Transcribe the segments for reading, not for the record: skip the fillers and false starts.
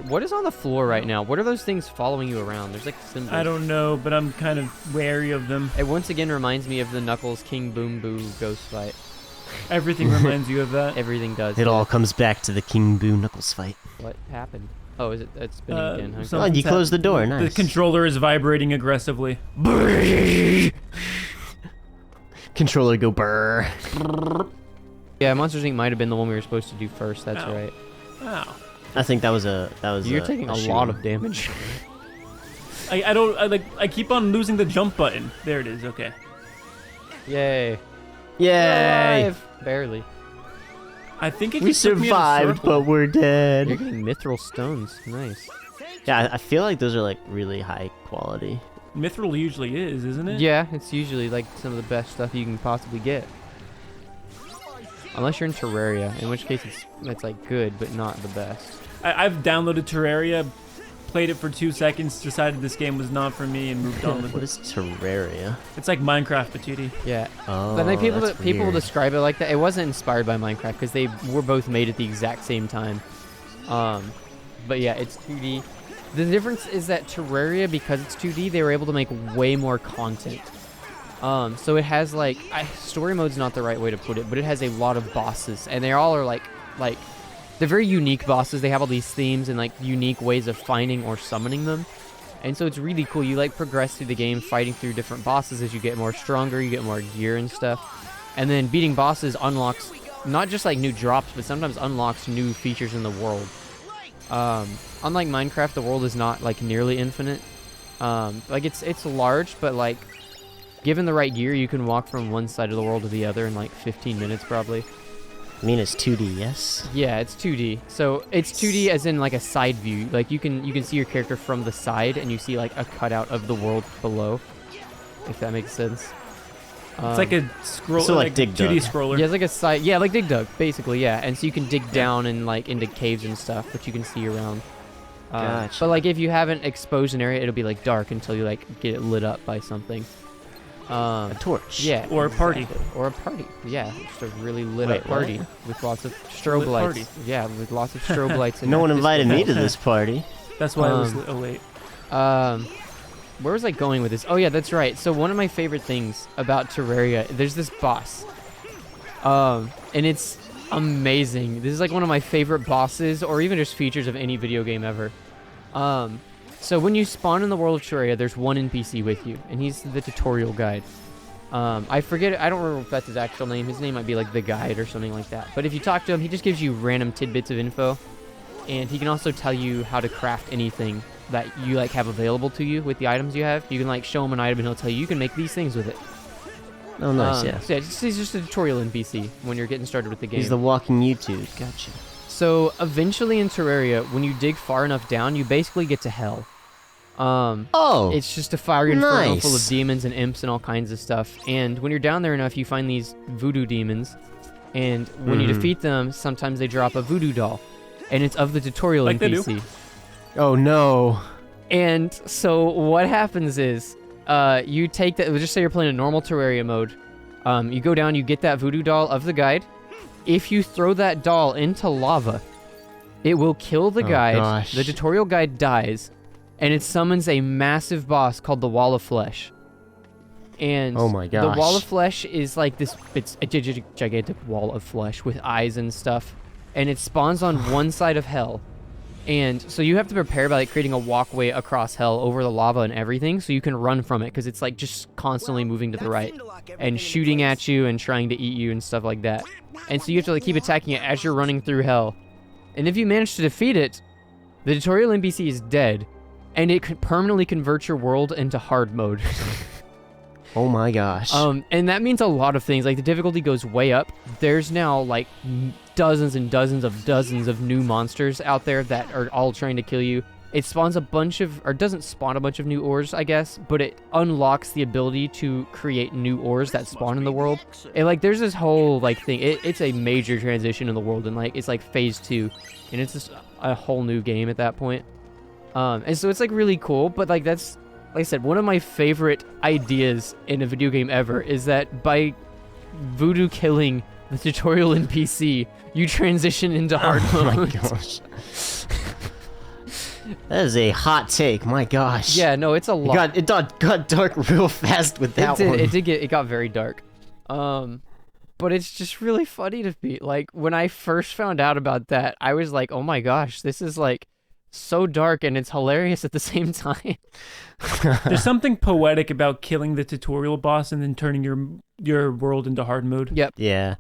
What is on the floor right now? What are those things following you around? There's like symbols. I don't know, but I'm kind of wary of them. It once again reminds me of the Knuckles King Boom Boo ghost fight. Everything reminds you of that. Everything does. It all comes back to the King Boo Knuckles fight. What happened? Oh, is it? It's spinning again, huh? Oh, you closed the door. Nice. The controller is vibrating aggressively. Controller go brrr. Yeah, Monsters Inc. might have been the one we were supposed to do first. That's Ow. right. Wow. I think that was You're taking a lot of damage. I keep on losing the jump button. There it is. Okay. Yay. Yay! Alive. Barely. I think it We just took me in a survived, circle. but we're You're dead. getting mithril stones. Nice. Yeah, I feel like those are like really high quality. Mithril usually is, isn't it? Yeah, it's usually like some of the best stuff you can possibly get. Unless you're in Terraria, in which case it's like good, but not the best. I've downloaded Terraria, played it for 2 seconds, decided this game was not for me, and moved on with What it. is Terraria? It's like Minecraft, Patootie. Yeah. Oh, But like people that's will weird. describe it like that. It wasn't inspired by Minecraft because they were both made at the exact same time. But yeah, it's 2D. The difference is that Terraria, because it's 2D, they were able to make way more content. So it has like story mode's not the right way to put it, but it has a lot of bosses, and they all are like they're very unique bosses. They have all these themes and like unique ways of finding or summoning them. And so it's really cool. You like progress through the game fighting through different bosses as you get more stronger, you get more gear and stuff. And then beating bosses unlocks not just like new drops, but sometimes unlocks new features in the world. Unlike Minecraft, the world is not like nearly infinite. Like it's large, but like given the right gear, you can walk from one side of the world to the other in like 15 minutes probably. I mean, it's 2D, yes? Yeah, it's 2D. So it's 2D as in like a side view. Like you can see your character from the side, and you see like a cutout of the world below, if that makes sense. It's like a scroll, So like Dig 2D Dug. scroller. Yeah, it's like a side. Yeah, like Dig Dug, basically. Yeah, and so you can dig down and like into caves and stuff, which you can see around. Gotcha. But like if you haven't exposed an area, it'll be like dark until you like get it lit up by something. A torch. Yeah. Or a party. exactly. Or a party. Yeah, just a really lit Wait, up party with lots of strobe Lit lights. party. Yeah, with lots of strobe lights. And No one disco invited me to balls. this party. That's why I was Um, late. Where was I going with this? Oh yeah, that's right. So one of my favorite things about Terraria, there's this boss. And it's amazing. This is like one of my favorite bosses, or even just features of any video game ever. So when you spawn in the world of Terraria, there's one NPC with you, and he's the tutorial guide. I forget, I don't remember if that's his actual name. His name might be like the guide or something like that. But if you talk to him, he just gives you random tidbits of info, and he can also tell you how to craft anything that you like have available to you with the items you have. You can like show him an item, and he'll tell you you can make these things with it. Oh, nice, yeah. So yeah, he's just a tutorial NPC when you're getting started with the game. He's the walking YouTube. Gotcha. So eventually in Terraria, when you dig far enough down, you basically get to hell. Oh! It's just a fiery inferno full of nice. demons and imps and all kinds of stuff. And when you're down there enough, you find these voodoo demons. And when you defeat them, sometimes they drop a voodoo doll. And it's of the tutorial Like they do. NPC. Oh, no. And so what happens is, you take that, just say you're playing a normal Terraria mode. You go down, you get that voodoo doll of the guide. If you throw that doll into lava, it will kill the Oh, guide. gosh. The tutorial guide dies, and it summons a massive boss called the Wall of Flesh. And Oh my the Wall of gosh. Flesh is like this, it's a gigantic wall of flesh with eyes and stuff. And it spawns on one side of hell. And so you have to prepare by like creating a walkway across hell over the lava and everything, so you can run from it, because it's like just constantly moving to the right and shooting at you and trying to eat you and stuff like that. And so you have to like keep attacking it as you're running through hell. And if you manage to defeat it, the tutorial NPC is dead, and it could permanently convert your world into hard mode. Oh my gosh. And that means a lot of things. Like the difficulty goes way up. There's now like dozens and dozens of new monsters out there that are all trying to kill you. It spawns a bunch of, or doesn't spawn a bunch of new ores, I guess, but it unlocks the ability to create new ores that spawn in the world. And like there's this whole like thing. It's a major transition in the world, and like it's like phase 2, and it's just a whole new game at that point. And so it's like really cool, but like that's, like I said, one of my favorite ideas in a video game ever is that by voodoo killing the tutorial NPC, you transition into hard Oh my mode. gosh. That is a hot take. My gosh. Yeah, no, it's a lot. It got dark real fast with that one. It got very dark. But it's just really funny to me. Like, when I first found out about that, I was like, oh my gosh, this is like so dark and it's hilarious at the same time. There's something poetic about killing the tutorial boss and then turning your world into hard mode. Yep. Yeah.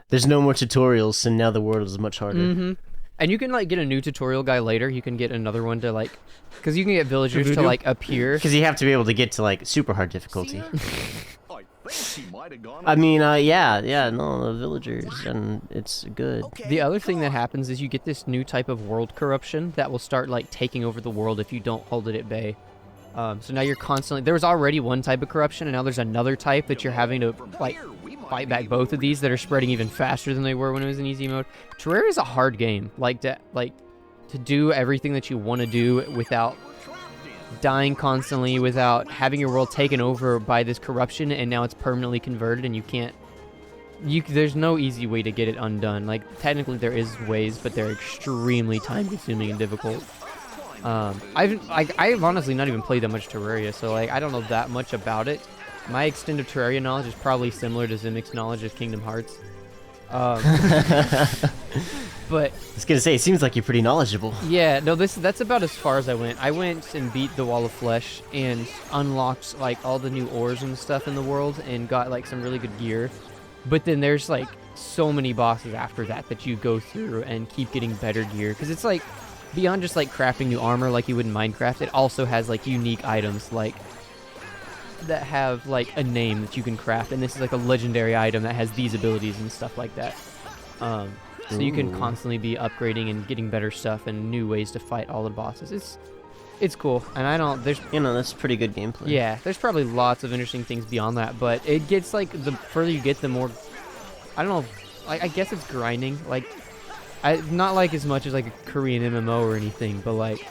There's no more tutorials, so now the world is much harder. Mm-hmm. And you can, like, get a new tutorial guy later. You can get another one to, like... Because you can get villagers to, like, appear. Because you have to be able to get to, like, super hard difficulty. I mean, yeah, no, the villagers, and it's good. The other thing that happens is you get this new type of world corruption that will start, like, taking over the world if you don't hold it at bay. So now you're constantly... There was already one type of corruption, and now there's another type that you're having to, like... fight back both of these that are spreading even faster than they were when it was in easy mode. Terraria is a hard game, to do everything that you want to do without dying constantly, without having your world taken over by this corruption, and now it's permanently converted, and you can't. There's no easy way to get it undone. Like, technically there is ways, but they're extremely time-consuming and difficult. I've honestly not even played that much Terraria, so like I don't know that much about it. My extent of Terraria knowledge is probably similar to Zimic's knowledge of Kingdom Hearts. But I was gonna say, it seems like you're pretty knowledgeable. yeah, no, that's about as far as I went. I went and beat the Wall of Flesh and unlocked like all the new ores and stuff in the world and got like some really good gear. But then there's like so many bosses after that you go through and keep getting better gear, because it's like beyond just like crafting new armor like you would in Minecraft. It also has like unique items like that have like a name that you can craft, and this is like a legendary item that has these abilities and stuff like that. So you can constantly be upgrading and getting better stuff and new ways to fight all the bosses. It's cool, and that's pretty good gameplay. Yeah, there's probably lots of interesting things beyond that, but it gets like the further you get, the more, I don't know, I guess it's grinding. Like, not like as much as like a Korean MMO or anything, but like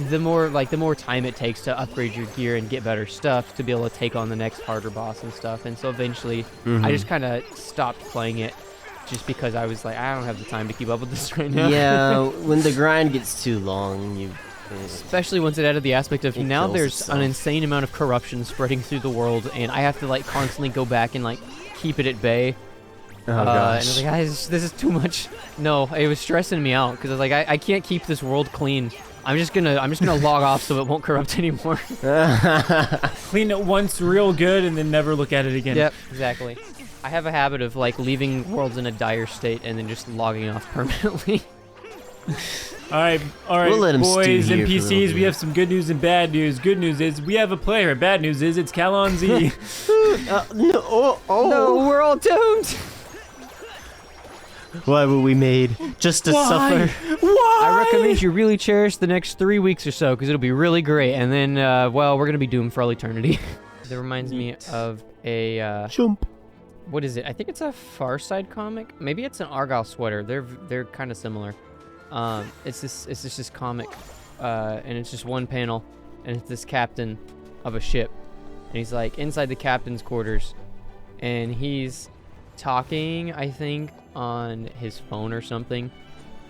the more time it takes to upgrade your gear and get better stuff to be able to take on the next harder boss and stuff. And so eventually I just kind of stopped playing it just because I was like, I don't have the time to keep up with this right now. Yeah, when the grind gets too long, especially once it added the aspect of now there's an insane amount of corruption spreading through the world, and I have to like constantly go back and like keep it at bay. Oh And I gosh. was like, guys, this is too much. No, it was stressing me out because I was like, I can't keep this world clean. I'm just gonna log off so it won't corrupt anymore. Clean it once real good and then never look at it again. Yep, exactly. I have a habit of like leaving worlds in a dire state and then just logging off permanently. All right, We'll let 'em stew boys here and for a little PCs, bit. we have some good news and bad news. Good news is we have a player. Bad news is it's Kalonzi. No, we're all doomed. Why were we made? Just to suffer? Why? I recommend you really cherish the next 3 weeks or so because it'll be really great. And then, well, we're gonna be doomed for all eternity. That reminds me of a Jump. what is it? I think it's a Far Side comic. Maybe it's an Argyle sweater. They're kind of similar. It's just this comic, and it's just one panel, and it's this captain of a ship, and he's like inside the captain's quarters, and he's talking, I think, on his phone or something,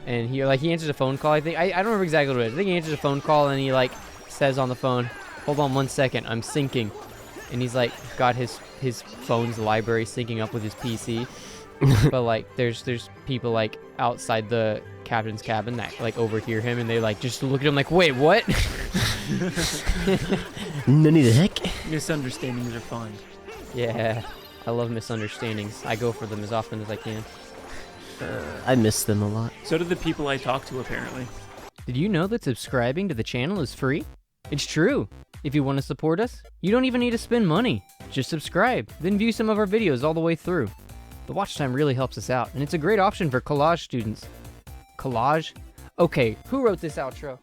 and he answers a phone call. I think I don't remember exactly what it is. I think he answers a phone call, and he like says on the phone, "Hold on 1 second, I'm syncing," and he's like got his phone's library syncing up with his PC. But like there's people like outside the captain's cabin that like overhear him, and they like just look at him like, wait, what? None the heck? Misunderstandings are fun. Yeah, I love misunderstandings. I go for them as often as I can. I miss them a lot. So do the people I talk to, apparently. Did you know that subscribing to the channel is free? It's true. If you want to support us, you don't even need to spend money. Just subscribe, then view some of our videos all the way through. The watch time really helps us out, and it's a great option for collage students. Collage? Okay, who wrote this outro?